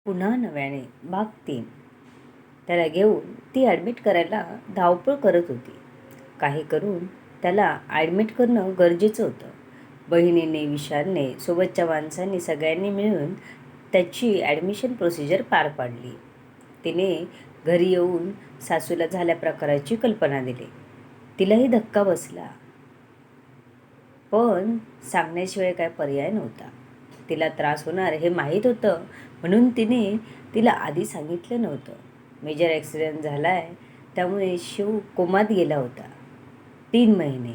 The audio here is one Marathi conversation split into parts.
पुन्हा नव्याने भाग 3. त्याला घेऊन ती ॲडमिट करायला धावपळ करत होती. काही करून त्याला ॲडमिट करणं गरजेचं होतं. बहिणीने, विशालने, सोबतच्या माणसांनी सगळ्यांनी मिळून त्याची ॲडमिशन प्रोसिजर पार पाडली. तिने घरी येऊन सासूला झाल्या प्रकाराची कल्पना दिली. तिलाही धक्का बसला, पण सांगण्याशिवाय काय पर्याय नव्हता. तिला त्रास होणार हे माहीत होतं, म्हणून तिने तिला आधी सांगितलं नव्हतं. मेजर ॲक्सिडेंट झाला आहे, त्यामुळे शिव कोमात गेला होता. 3 महिने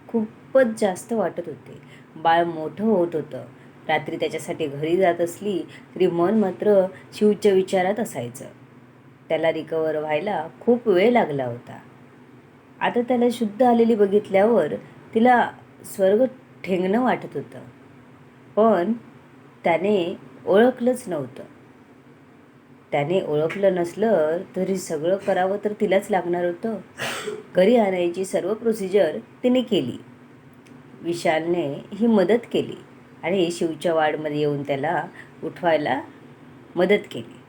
खूपच जास्त वाटत होते. बाळ मोठं होत होतं. रात्री त्याच्यासाठी घरी जात असली तरी मन मात्र शिवच्या विचारात असायचं. त्याला रिकवर व्हायला खूप वेळ लागला होता. आता त्याला शुद्ध आलेली बघितल्यावर तिला स्वर्ग ठेंगणं वाटत होतं, पण त्याने ओळखलंच नव्हतं. त्याने ओळखलं नसलं तरी सगळं करावं तर तिलाच लागणार होतं. घरी आणायची सर्व प्रोसिजर तिने केली. विशालने ही मदत केली आणि शिवच्या वार्डमध्ये येऊन त्याला उठवायला मदत केली.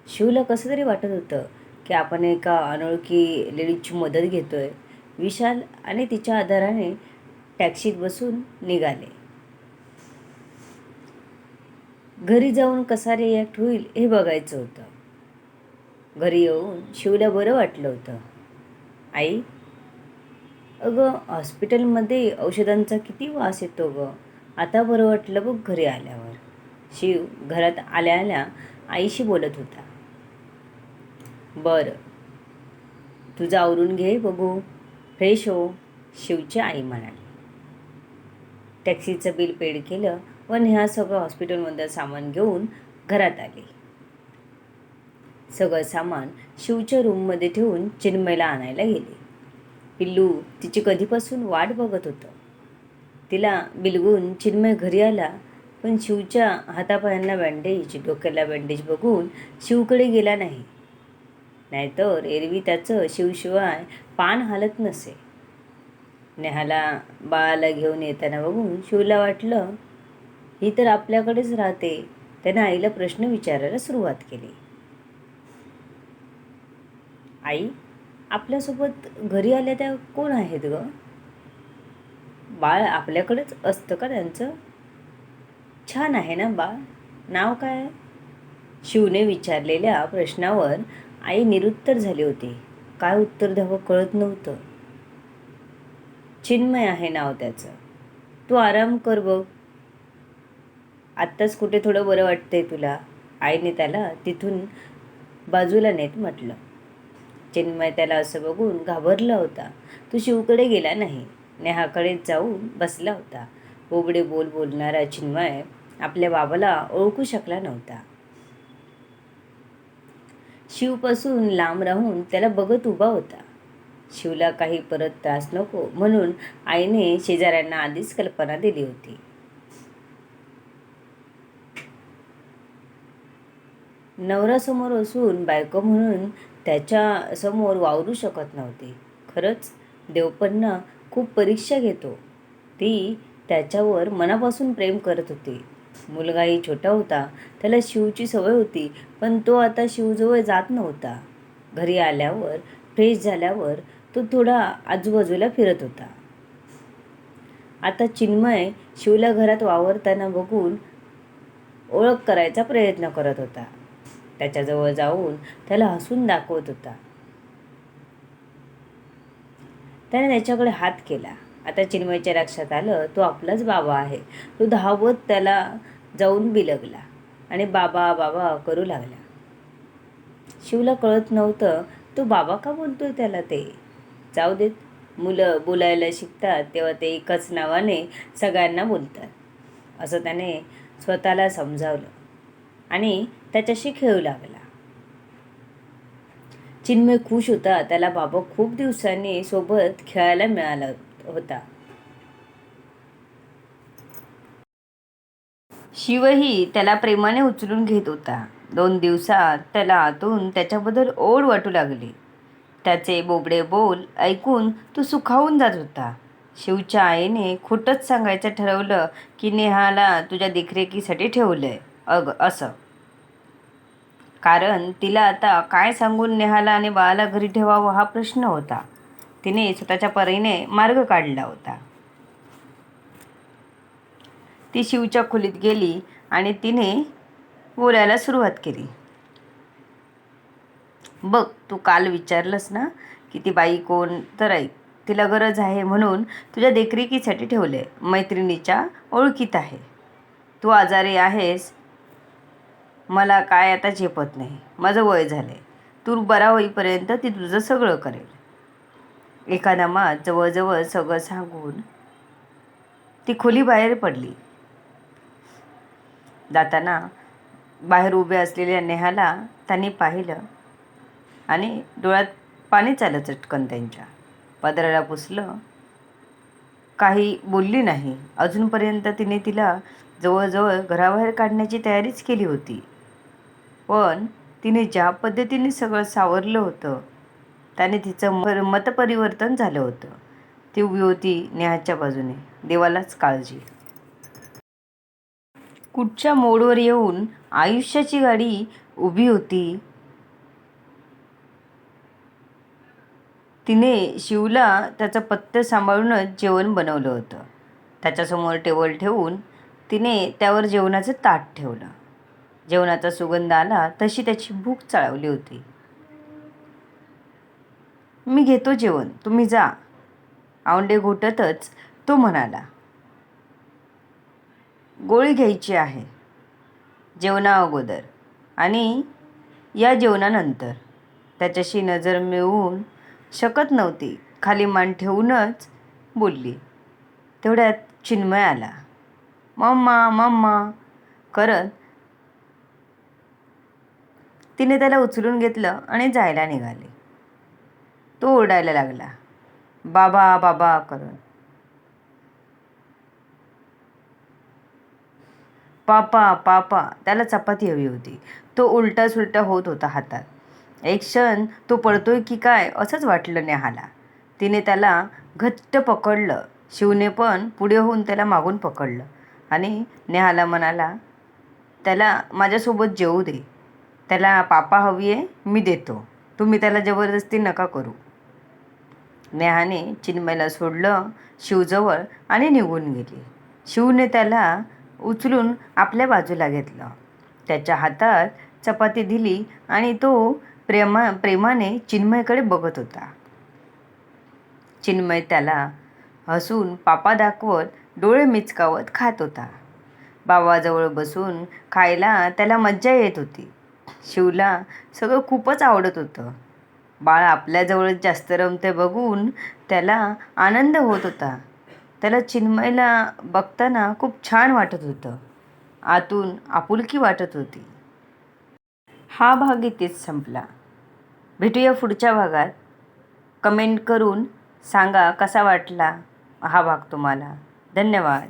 शिवला कसं तरी वाटत होतं की आपण एका अनोळखी लेडीजची मदत घेतोय. विशाल आणि तिच्या आधाराने टॅक्सीत बसून निघाले. घरी जाऊन कसा रिॲक्ट होईल हे बघायचं होतं. घरी येऊन शिवला बरं वाटलं होतं. आई, अगं हॉस्पिटलमध्ये औषधांचा किती वास येतो गं. आता बरं वाटलं बघ घरी आल्यावर. शिव घरात आल्या आल्या आईशी बोलत होता. बरं, तुझं आवरून घे बघू, फ्रेश हो, शिवची आई म्हणाली. टॅक्सीचं बिल पेड केलं व नेहा सगळं हॉस्पिटलमधलं सामान घेऊन घरात आली. सगळं सामान शिवच्या रूममध्ये ठेवून चिन्मयला आणायला गेली. पिल्लू तिची कधीपासून वाट बघत होतं. तिला बिलगून चिन्मय घरी आला, पण शिवच्या हातापायांना बँडेज, डोक्याला बँडेज बघून शिवकडे गेला नाही. नाहीतर एरवी त्याचं शिवशिवाय पान हालत नसे. नेहाला बाळाला घेऊन येताना बघून शिवला वाटलं, ही तर आपल्याकडेच राहते. त्यानं आईला प्रश्न विचारायला सुरुवात केली. आई, आपल्यासोबत घरी आल्या त्या कोण आहेत गं? बाळ आपल्याकडेच असतं का त्यांचं? छान आहे ना बाळ, नाव काय? शिवने विचारलेल्या प्रश्नावर आई निरुत्तर झाली होती. काय उत्तर द्यावं कळत नव्हतं. चिन्मय आहे नाव त्याचं. तू आराम कर बघ, आत्ताच कुठे थोडं बरं वाटतंय तुला, आईने त्याला तिथून बाजूला नेत म्हटलं. चिन्मय त्याला असं बघून घाबरला होता. तो शिवकडे गेला नाही, नेहाकडे जाऊन बसला होता. बोबडे बोल बोलणारा चिन्मय आपल्या बाबाला ओळखू शकला नव्हता. शिवपासून लांब राहून त्याला बघत उभा होता. शिवला काही परत त्रास नको म्हणून आईने शेजाऱ्यांना आधीच कल्पना दिली होती. नवरा समोर असून बायको म्हणून त्याच्या समोर वावरू शकत नव्हती. खरंच देवपन्ना खूप परीक्षा घेतो. ती त्याच्यावर मनापासून प्रेम करत होती. मुलगाही छोटा होता, त्याला शिवची सवय होती, पण तो आता शिवजवळ जात नव्हता. घरी आल्यावर फ्रेश झाल्यावर तो थोडा आजूबाजूला फिरत होता. आता चिन्मय शिवला घरात वावरताना बघून ओळख करायचा प्रयत्न करत होता. त्याच्याजवळ जाऊन त्याला हसून दाखवत होता. त्याने त्याच्याकडे हात केला. आता चिन्मयच्या लक्षात आलं तो आपलाच बाबा आहे. तो धावत त्याला जाऊन बिलगला आणि बाबा बाबा करू लागला. शिवला कळत नव्हतं तो बाबा का बोलतोय त्याला ते. जाऊ देत, मुलं बोलायला शिकतात तेव्हा ते एकाच नावाने सगळ्यांना बोलतात, असं त्याने स्वतःला समजावलं आणि त्याच्याशी खेळू लागला. चिन्मय खुश होता. त्याला बाबा खूप दिवसांनी सोबत खेळायला मिळाला होता. शिवही त्याला प्रेमाने उचलून घेत होता. 2 दिवसात त्याला आतून त्याच्याबद्दल ओढ वाटू लागली. त्याचे बोबडे बोल ऐकून तो सुखावून जात होता. शिवच्या आईने खोटंच सांगायचं ठरवलं की नेहाला तुझ्या देखरेखीसाठी ठेवलंय असं. कारण तिला आता काय सांगून नेहाला आणि बाळाला घरी ठेवावं हा प्रश्न होता. तिने स्वतःच्या परीने मार्ग काढला होता. ती शिवच्या खोलीत गेली आणि तिने बोलायला सुरुवात केली. बघ, तू काल विचारलंस ना की ती बाई कोण, तर ऐक. तिला गरज आहे म्हणून तुझ्या देखरेखीसाठी ठेवले. मैत्रिणीच्या ओळखीत आहे. तू आजारी आहेस, मला काय आता झेपत नाही. माझं वय झालंय. तू बरा होईपर्यंत ती तुझं सगळं करेल. एका दमात जवळजवळ सगळं सांगून ती खोली बाहेर पडली. जाताना बाहेर उभ्या असलेल्या नेहाला त्यांनी पाहिलं आणि डोळ्यात पाणीच आलं चटकन त्यांच्या. पदराला पुसलं. काही बोलली नाही. अजूनपर्यंत तिने तिला जवळजवळ घराबाहेर काढण्याची तयारीच केली होती. पण तिने ज्या पद्धतीने सगळं सावरलं होतं त्याने तिचं मतपरिवर्तन झालं होतं. ती उभी होती नेहाच्या बाजूने. देवालाच काळजी. कुठच्या मोडवर येऊन आयुष्याची गाडी उभी होती. तिने शिवला त्याचं पथ्य सांभाळूनच जेवण बनवलं होतं. त्याच्यासमोर टेबल ठेवून तिने त्यावर जेवणाचं ताट ठेवलं. जेवणाचा सुगंध आला तशी त्याची भूक चाळवली होती. मी घेतो जेवण, तुम्ही जा, आवंडे घोटतच तो म्हणाला. गोळी घ्यायची आहे जेवणा अगोदर आणि या जेवणानंतर. त्याच्याशी नजर मिळवून शकत नव्हती. खाली मान ठेवूनच बोलली. तेवढ्यात चिन्मय आला. मम्मा मम्मा करत तिने त्याला उचलून घेतलं आणि जायला निघाली. तो ओरडायला लागला, बाबा बाबा करून. पापा पापा. त्याला चपाती हवी होती. तो उलटा सुलटा होत होता हातात. एक क्षण तो पडतोय की काय असंच वाटलं नेहाला. तिने त्याला घट्ट पकडलं. शिवने पण पुढे होऊन त्याला मागून पकडलं आणि नेहाला म्हणाला, त्याला माझ्यासोबत जेवू दे. त्याला पापा हवी आहे, मी देतो. तुम्ही त्याला जबरदस्ती नका करू. नेहाने चिन्मयला सोडलं शिवजवळ आणि निघून गेली. शिवने त्याला उचलून आपल्या बाजूला घेतलं. त्याच्या हातात चपाती दिली आणि तो प्रेमाने चिन्मयकडे बघत होता. चिन्मय त्याला हसून पापा दाखवत डोळे मिचकावत खात होता. बाबाजवळ बसून खायला त्याला मज्जा येत होती. शिवला सगळं खूपच आवडत होतं. बाळ आपल्याजवळच जास्त रमते बघून त्याला आनंद होत होता. त्याला चिन्मयला बघताना खूप छान वाटत होतं. आतून आपुलकी वाटत होती. हा भाग इथेच संपला. भेटूया पुढच्या भागात. कमेंट करून सांगा कसा वाटला हा भाग तुम्हाला. धन्यवाद.